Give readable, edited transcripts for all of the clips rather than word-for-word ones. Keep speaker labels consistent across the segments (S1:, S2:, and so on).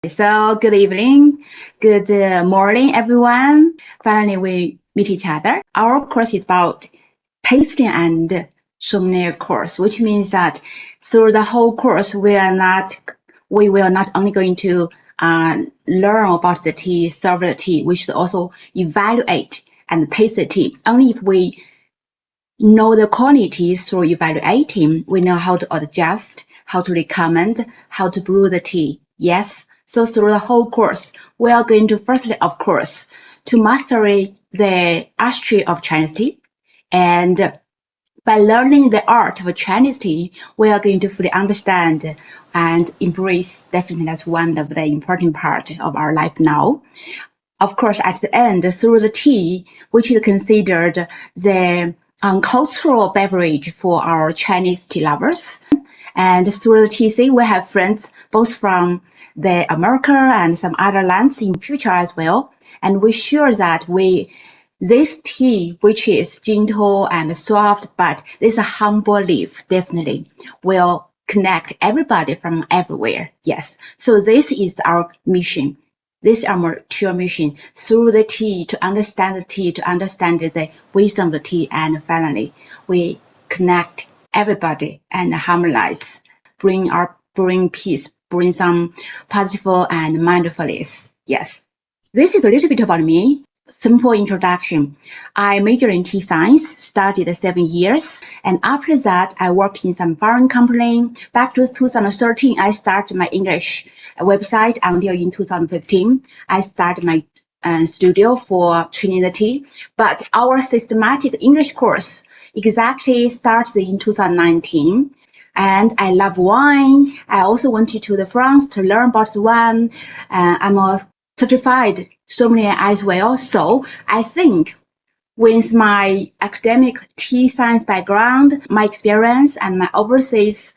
S1: So good evening, good morning, everyone. Finally, we meet each other. Our course is about tasting and sommelier course, which means that through the whole course, we will not only going to learn about the tea, serve the tea. We should also evaluate and taste the tea. Only if we know the qualities through evaluating, we know how to adjust, how to recommend, how to brew the tea. Yes. So through the whole course, we are going to firstly, of course, to master the artistry of Chinese tea. And by learning the art of Chinese tea, we are going to fully understand and embrace. Definitely that's one of the important part of our life now. Of course, at the end, through the tea, which is considered the cultural beverage for our Chinese tea lovers. And through the TC, we have friends both from the America and some other lands in future as well. And we're sure that this tea, which is gentle and soft, but this humble leaf definitely will connect everybody from everywhere. Yes. So this is our mission. This is our true mission, through the tea, to understand the tea, to understand the wisdom of the tea, and finally, we connect everybody and harmonize, bring peace, bring some positive and mindfulness. Yes. This is a little bit about me. Simple introduction. I majored in tea science, studied 7 years, and after that, I worked in some foreign company. Back to 2013, I started my English website until in 2015. I started my studio for training the tea, but our systematic English course exactly started in 2019. And I love wine. I also went to France to learn about the wine. I'm a certified sommelier as well. So I think with my academic tea science background, my experience and my overseas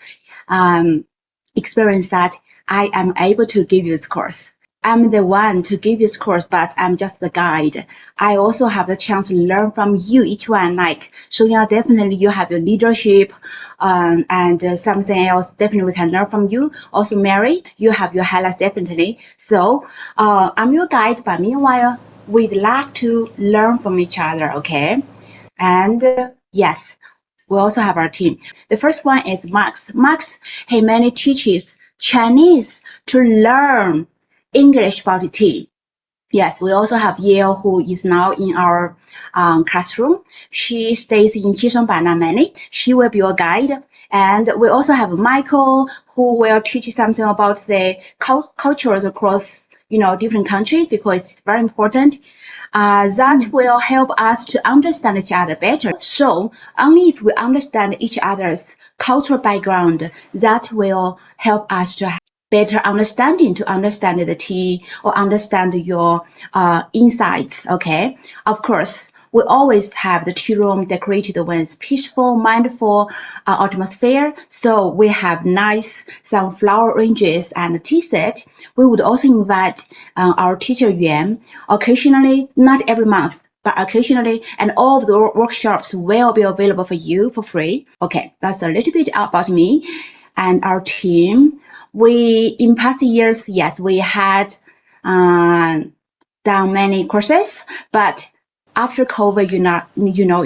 S1: experience, that I am able to give you this course. I'm the one to give this course, but I'm just the guide. I also have the chance to learn from you, each one. Like, so yeah, definitely you have your leadership, and something else. Definitely we can learn from you. Also, Mary, you have your highlights definitely. So, I'm your guide, but meanwhile, we'd like to learn from each other. Okay, and yes, we also have our team. The first one is Max. Max, he mainly teaches Chinese to learn English about tea. Yes, we also have Yale, who is now in our classroom. She stays in Qishengbanna mainly. She will be your guide. And we also have Michael, who will teach something about the cultures across, different countries, because it's very important. That will help us to understand each other better. So only if we understand each other's cultural background, that will help us to have better understanding, to understand the tea or understand your insights. Okay. Of course, we always have the tea room decorated with peaceful, mindful atmosphere. So we have nice some flower arrangements and tea set. We would also invite our teacher Yuan occasionally, not every month, but occasionally, and all of the workshops will be available for you for free. Okay, that's a little bit about me and our team. In past years, yes, we had done many courses, but after COVID,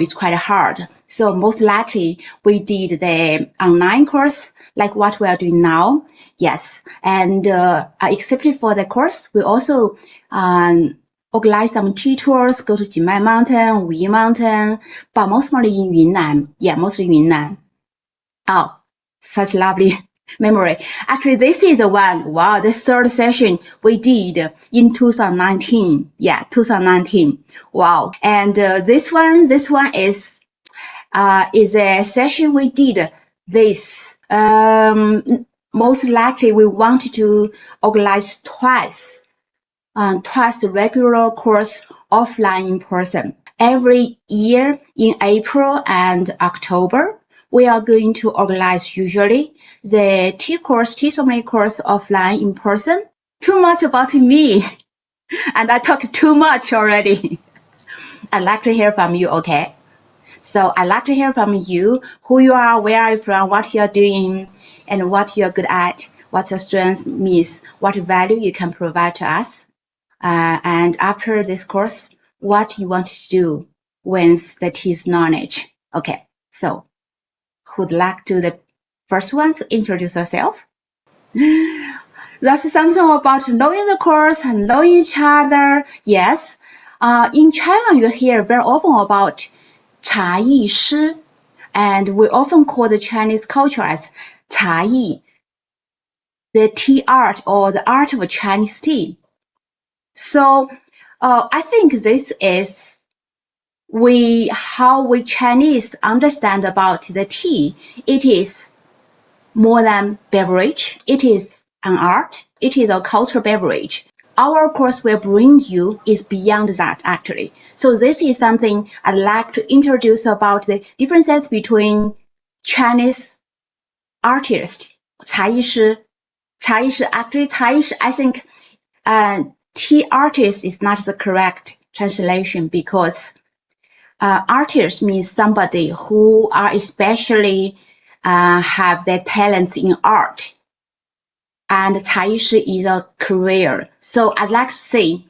S1: it's quite hard. So most likely we did the online course, like what we are doing now. Yes. And except for the course, we also organize some tea tours, go to Jimai Mountain, Wuyi Mountain, but mostly in Yunnan. Yeah, mostly in Yunnan. Oh, such lovely memory. Actually, this is the one. Wow, the third session we did in 2019. Yeah, 2019. Wow. And this one is a session we did this. Most likely we wanted to organize twice the regular course offline in person. Every year in April and October, we are going to organize usually the tea sommelier course offline in person. Too much about me, and I talked too much already. I'd like to hear from you, okay? So I'd like to hear from you, who you are, where are you from, what you're doing, and what you're good at. what your strength means, what value you can provide to us. And after this course, what you want to do with the tea's knowledge. Okay, so who'd like to do the first one to introduce yourself? That's something about knowing the course and knowing each other. Yes, in China, you hear very often about 茶艺师, and we often call the Chinese culture as 茶艺, the tea art or the art of a Chinese tea. So I think this is how we Chinese understand about the tea. It is more than beverage. It is an art. It is a cultural beverage. Our course will bring you is beyond that actually. So this is something I'd like to introduce about the differences between Chinese artists, 茶艺师. Actually, 茶艺师, I think tea artist is not the correct translation because artist means somebody who are especially have their talents in art. And 茶艺师 is a career. So I'd like to say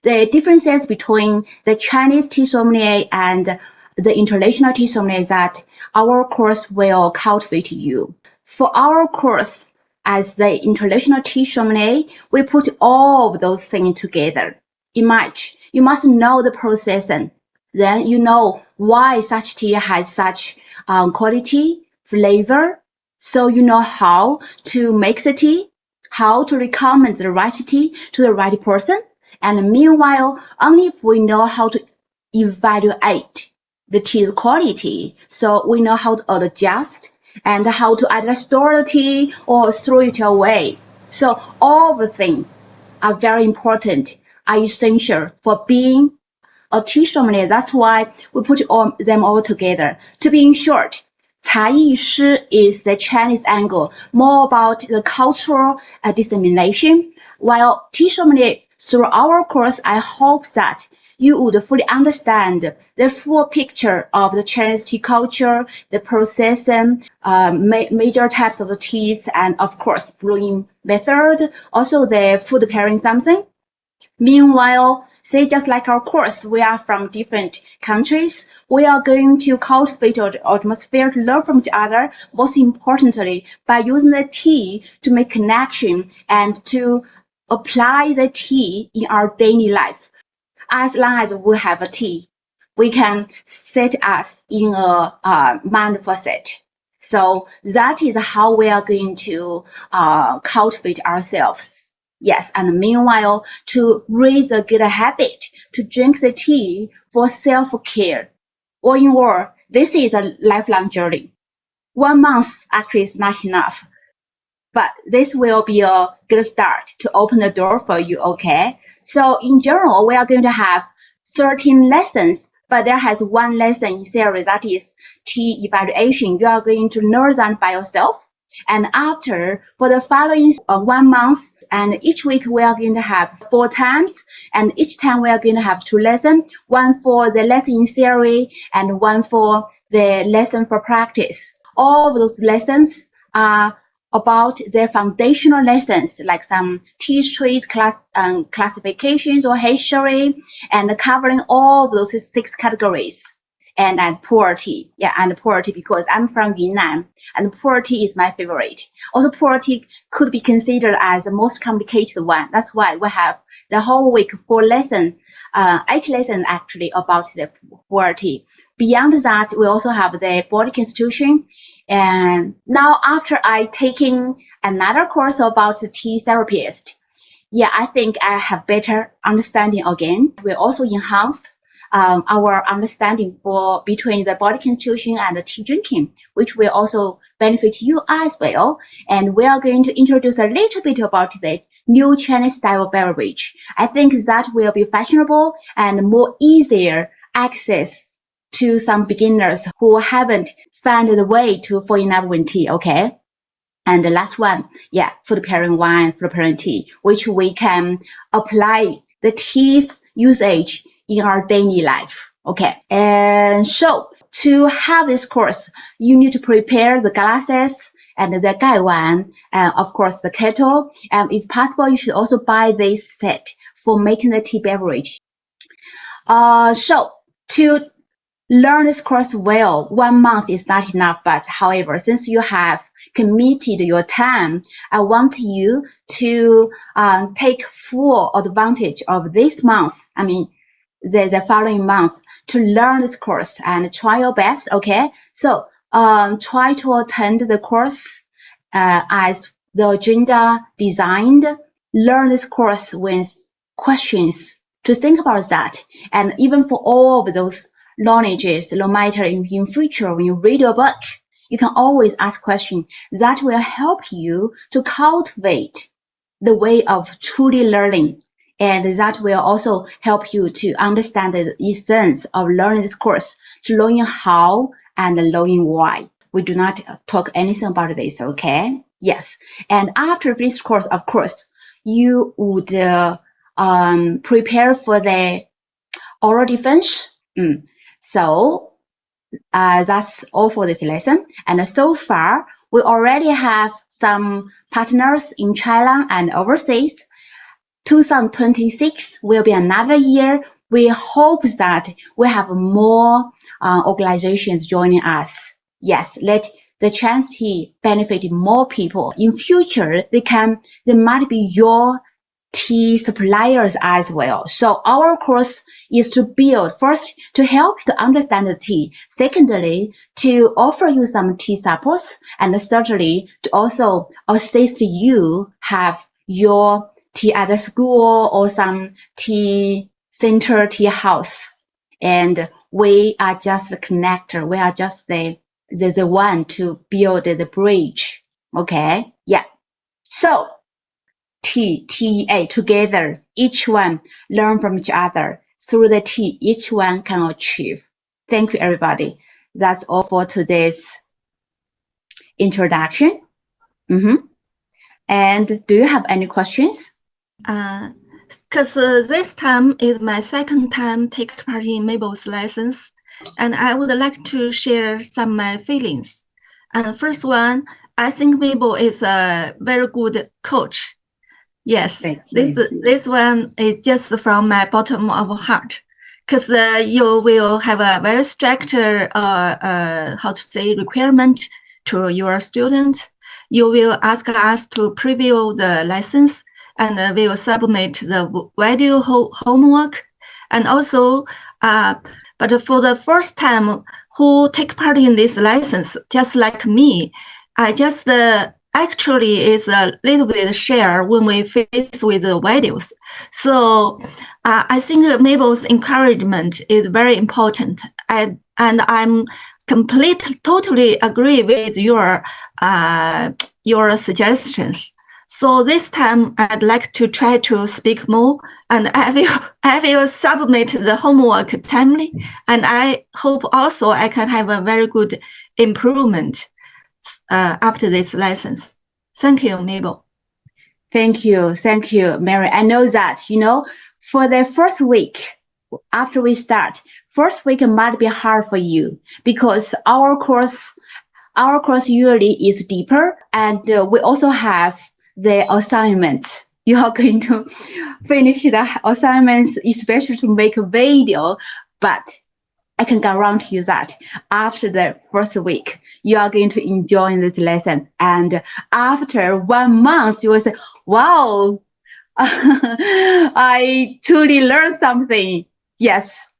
S1: the differences between the Chinese tea sommelier and the international tea sommelier is that our course will cultivate you. For our course, as the international tea sommelier, we put all of those things together. Imagine, you must know the process, and then you know why such tea has such quality, flavor. So you know how to make the tea, how to recommend the right tea to the right person. And meanwhile, only if we know how to evaluate the tea's quality, so we know how to adjust and how to either store the tea or throw it away. So all the things are very important, are essential for being a tea sommelier. That's why we put them all together. To be in short, 茶艺师 is the Chinese angle, more about the cultural dissemination, while tea sommelier, through our course, I hope that you would fully understand the full picture of the Chinese tea culture, the processing, major types of the teas, and of course, brewing method, also the food pairing something. Meanwhile, say just like our course, we are from different countries. We are going to cultivate the atmosphere to learn from each other, most importantly, by using the tea to make connection and to apply the tea in our daily life. As long as we have a tea, we can set us in a mindful set. So that is how we are going to cultivate ourselves. Yes, and meanwhile, to raise a good habit to drink the tea for self-care. All in all, this is a lifelong journey. 1 month actually is not enough, but this will be a good start to open the door for you, okay? So in general, we are going to have 13 lessons, but there has one lesson in series that is tea evaluation. You are going to learn that by yourself. And after, for the following 1 month, and each week we are going to have 4 times, and each time we are going to have 2 lessons, one for the lesson in theory and one for the lesson for practice. All of those lessons are about the foundational lessons, like some tea trees classifications or history, and covering all of those 6 categories. And pu'er tea. Yeah, and pu'er tea because I'm from Yunnan, and pu'er tea is my favorite. Also, pu'er tea could be considered as the most complicated one. That's why we have the whole week 4 lessons, 8 lessons actually about the pu'er tea. Beyond that, we also have the body constitution. And now after I taking another course about the tea therapist, yeah, I think I have better understanding again. We also enhance our understanding for between the body constitution and the tea drinking, which will also benefit you as well. And we are going to introduce a little bit about the new Chinese style beverage. I think that will be fashionable and more easier access to some beginners who haven't found the way to fall in love with tea, okay? And the last one, yeah, food pairing wine, food pairing tea, which we can apply the tea's usage in our daily life, okay? And so to have this course, you need to prepare the glasses and the gai wan, and of course the kettle. And if possible, you should also buy this set for making the tea beverage. So to learn this course well, 1 month is not enough, but however, since you have committed your time, I want you to take full advantage of this month, the following month, to learn this course and try your best, okay? So try to attend the course as the agenda designed. Learn this course with questions to think about that. And even for all of those knowledges, no matter in future when you read your book, you can always ask questions that will help you to cultivate the way of truly learning. And that will also help you to understand the essence of learning this course, to learning how and learning why. We do not talk anything about this, okay? Yes. And after this course, of course, you would prepare for the oral defense. So that's all for this lesson. And so far, we already have some partners in China and overseas. 2026 will be another year. We hope that we have more organizations joining us. Yes, let the charity benefit more people. In future, they might be your tea suppliers as well. So our course is to build, first, to help you to understand the tea. Secondly, to offer you some tea samples. And thirdly, to also assist you have your tea at the school or some tea center, tea house. And we are just the connector. We are just the one to build the bridge. Okay? Yeah. So TEA together, each one learn from each other. Through the tea, each one can achieve. Thank you, everybody. That's all for today's introduction. And do you have any questions?
S2: Because this time is my second time take part in Mabel's lessons, and I would like to share some of my feelings. And first one, I think Mabel is a very good coach. Yes, this one is just from my bottom of heart, because you will have a very strict, requirement to your student. You will ask us to preview the lessons, and we will submit the video homework. And also, but for the first time who take part in this license, just like me, I just actually is a little bit share when we face with the videos. So I think Mabel's encouragement is very important. And I'm totally agree with your suggestions. So this time I'd like to try to speak more, and I will submit the homework timely, and I hope also I can have a very good improvement after this lessons. Thank you, Mabel.
S1: Thank you, Mary. I know that, for the first week after we start, first week might be hard for you because our course usually is deeper, and we also have the assignments. You are going to finish the assignments, especially to make a video, but I can guarantee you that after the first week, you are going to enjoy this lesson. And after 1 month, you will say, wow, I truly learned something. Yes.